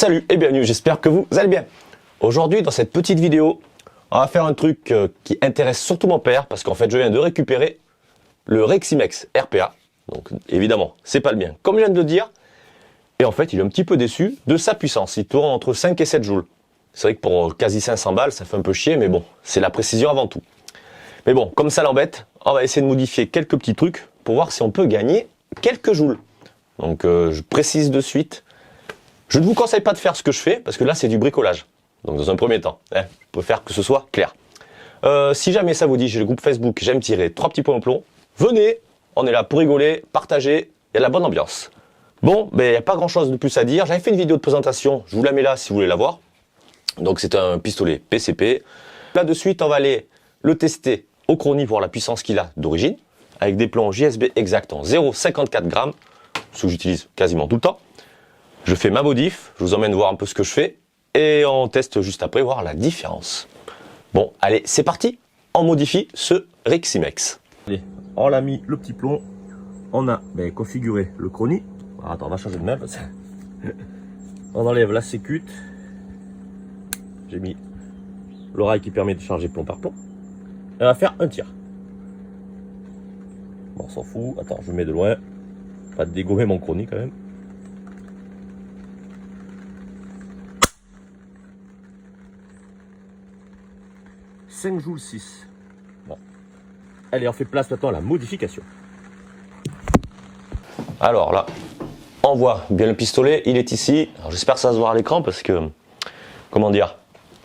Salut et bienvenue, j'espère que vous allez bien. Aujourd'hui, dans cette petite vidéo, on va faire un truc qui intéresse surtout mon père, parce qu'en fait, je viens de récupérer le Reximex RPA. Donc, évidemment, c'est pas le mien, comme je viens de le dire. Et en fait, il est un petit peu déçu de sa puissance. Il tourne entre 5 et 7 joules. C'est vrai que pour quasi 500 balles, ça fait un peu chier, mais bon, c'est la précision avant tout. Mais bon, comme ça l'embête, on va essayer de modifier quelques petits trucs pour voir si on peut gagner quelques joules. Donc, je précise de suite. Je ne vous conseille pas de faire ce que je fais, parce que là, c'est du bricolage. Donc, dans un premier temps, je préfère que ce soit clair. Si jamais ça vous dit, j'ai le groupe Facebook, j'aime tirer 3 petits points au plomb. Venez, on est là pour rigoler, partager, il y a de la bonne ambiance. Bon, il n'y a pas grand-chose de plus à dire. J'avais fait une vidéo de présentation, je vous la mets là si vous voulez la voir. Donc, c'est un pistolet PCP. Là, de suite, on va aller le tester au chronie pour la puissance qu'il a d'origine, avec des plombs JSB exacts en 0,54 grammes, ce que j'utilise quasiment tout le temps. Je fais ma modif, je vous emmène voir un peu ce que je fais, et on teste juste après, voir la différence. Bon, allez, c'est parti, on modifie ce Reximex. Allez, on a mis le petit plomb, on a configuré le chronie. Alors, attends, on va changer de main. On enlève la sécute. J'ai mis l'oreille qui permet de charger plomb par plomb. Et on va faire un tir. Bon, on s'en fout, attends, je mets de loin. Pas de dégommer mon chronie quand même. « 5 joules 6. Bon. Allez, on fait place maintenant à la modification. Alors là, on voit bien le pistolet, il est ici. J'espère que ça se voit à l'écran parce que, comment dire,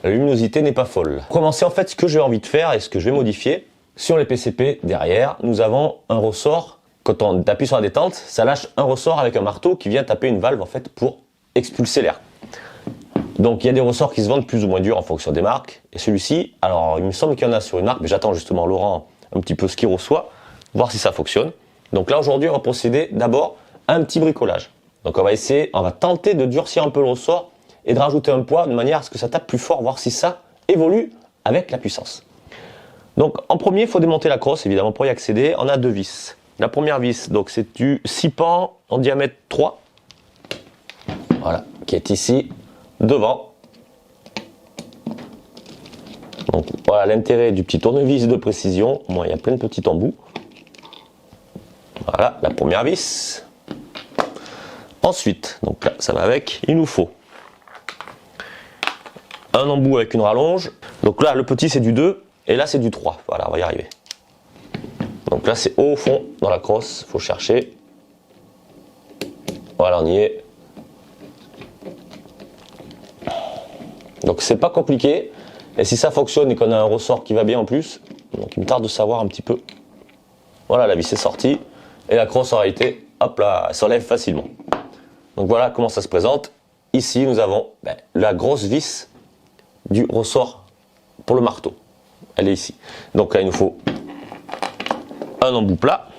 la luminosité n'est pas folle. Pour commencer, en fait, ce que j'ai envie de faire et ce que je vais modifier, sur les PCP, derrière, nous avons un ressort. Quand on appuie sur la détente, ça lâche un ressort avec un marteau qui vient taper une valve, en fait, pour expulser l'air. Donc il y a des ressorts qui se vendent plus ou moins durs en fonction des marques. Et celui-ci, alors il me semble qu'il y en a sur une marque, mais j'attends justement Laurent un petit peu ce qu'il reçoit, voir si ça fonctionne. Donc là aujourd'hui on va procéder d'abord à un petit bricolage. Donc on va tenter de durcir un peu le ressort et de rajouter un poids de manière à ce que ça tape plus fort, voir si ça évolue avec la puissance. Donc en premier il faut démonter la crosse, évidemment pour y accéder, on a deux vis. La première vis, donc c'est du 6 pans en diamètre 3, voilà, qui est ici. Devant. Donc voilà l'intérêt du petit tournevis de précision. Moi il y a plein de petits embouts. Voilà la première vis. Ensuite, donc là ça va avec, il nous faut un embout avec une rallonge. Donc là le petit c'est du 2 et là c'est du 3. Voilà, on va y arriver. Donc là c'est au fond dans la crosse, il faut chercher. Voilà, on y est. Donc c'est pas compliqué, et si ça fonctionne et qu'on a un ressort qui va bien en plus, donc il me tarde de savoir un petit peu. Voilà, la vis est sortie, et la crosse en réalité, hop là, elle s'enlève facilement. Donc voilà comment ça se présente. Ici nous avons la grosse vis du ressort pour le marteau. Elle est ici. Donc là il nous faut un embout plat.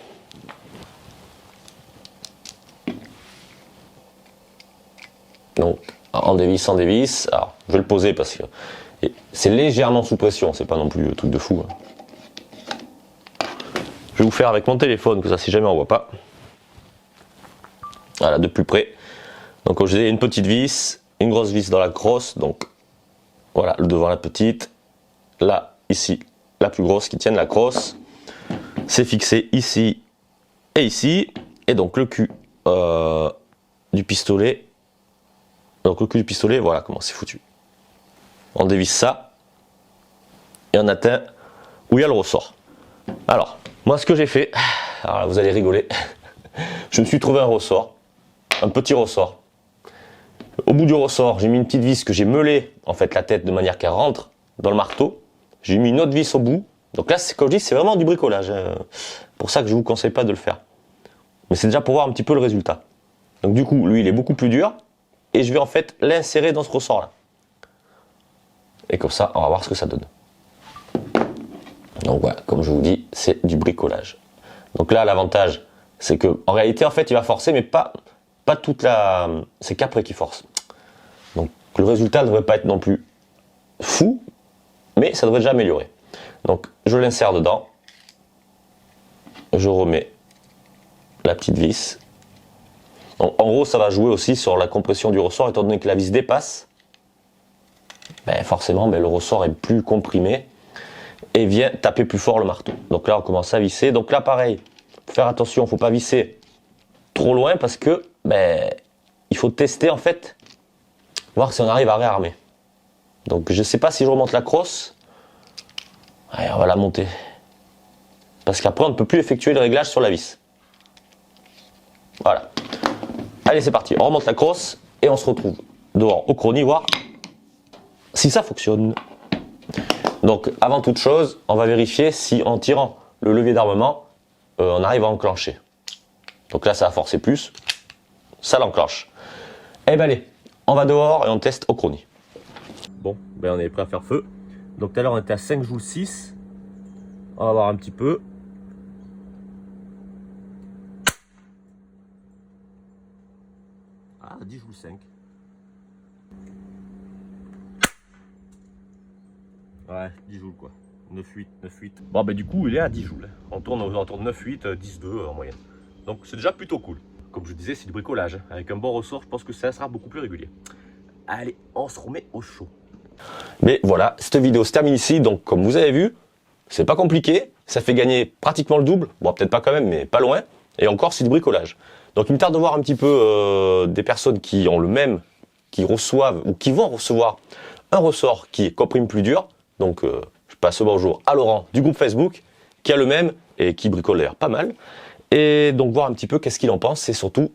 Donc en dévisse, alors je vais le poser parce que c'est légèrement sous pression, c'est pas non plus un truc de fou. Je vais vous faire avec mon téléphone, que ça si jamais on voit pas. Voilà, de plus près. Donc comme je disais, une petite vis, une grosse vis dans la crosse, donc voilà, le devant la petite, là, ici, la plus grosse qui tienne la crosse. C'est fixé ici et ici, et donc le cul du pistolet. Donc le cul du pistolet, voilà comment c'est foutu. On dévisse ça et on atteint où il y a le ressort. Alors, moi ce que j'ai fait, alors là, vous allez rigoler, je me suis trouvé un ressort, un petit ressort. Au bout du ressort, j'ai mis une petite vis que j'ai meulé en fait la tête de manière qu'elle rentre dans le marteau. J'ai mis une autre vis au bout. Donc là, comme je dis, c'est vraiment du bricolage. Pour ça que je ne vous conseille pas de le faire. Mais c'est déjà pour voir un petit peu le résultat. Donc du coup, lui, il est beaucoup plus dur. Et je vais en fait l'insérer dans ce ressort là. Et comme ça, on va voir ce que ça donne. Donc voilà, comme je vous dis, c'est du bricolage. Donc là, l'avantage, c'est que en réalité, en fait, il va forcer, mais pas toute la... C'est qu'après qu'il force. Donc le résultat ne devrait pas être non plus fou, mais ça devrait déjà améliorer. Donc je l'insère dedans. Je remets la petite vis. Donc, en gros, ça va jouer aussi sur la compression du ressort, étant donné que la vis dépasse. Ben, forcément, le ressort est plus comprimé et vient taper plus fort le marteau. Donc là, on commence à visser. Donc là, pareil, faut faire attention, il ne faut pas visser trop loin parce que il faut tester en fait, voir si on arrive à réarmer. Donc je ne sais pas si je remonte la crosse. Allez, on va la monter. Parce qu'après, on ne peut plus effectuer le réglage sur la vis. Voilà. Allez, c'est parti. On remonte la crosse et on se retrouve dehors au chrony, voir si ça fonctionne. Donc, avant toute chose, on va vérifier si en tirant le levier d'armement, on arrive à enclencher. Donc là, ça va forcer plus. Ça l'enclenche. Eh ben allez, on va dehors et on teste au chrony. Bon, on est prêt à faire feu. Donc tout à l'heure, on était à 5 joules 6. On va voir un petit peu. Ah, 10 joules 5. Ouais, 10 joules quoi. 9-8, 9-8. Bon, du coup, il est à 10 joules. On tourne aux alentours de 9-8, 10-2 en moyenne. Donc, c'est déjà plutôt cool. Comme je disais, c'est du bricolage. Avec un bon ressort, je pense que ça sera beaucoup plus régulier. Allez, on se remet au chaud. Mais voilà, cette vidéo se termine ici. Donc, comme vous avez vu, c'est pas compliqué. Ça fait gagner pratiquement le double. Bon, peut-être pas quand même, mais pas loin. Et encore, c'est du bricolage. Donc, il me tarde de voir un petit peu des personnes qui ont le même, qui reçoivent ou qui vont recevoir un ressort qui comprime plus dur. Donc, je passe le bonjour à Laurent du groupe Facebook, qui a le même et qui bricole d'ailleurs pas mal. Et donc, voir un petit peu qu'est-ce qu'il en pense et surtout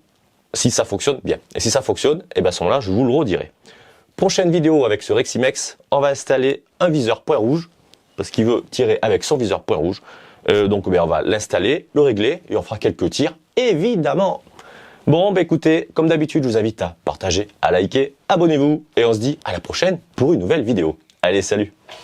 si ça fonctionne bien. Et si ça fonctionne, à ce moment-là, je vous le redirai. Prochaine vidéo avec ce Reximex, on va installer un viseur point rouge, parce qu'il veut tirer avec son viseur point rouge. Donc, on va l'installer, le régler et on fera quelques tirs, évidemment. Bon, écoutez, comme d'habitude, je vous invite à partager, à liker, abonnez-vous et on se dit à la prochaine pour une nouvelle vidéo. Allez, salut!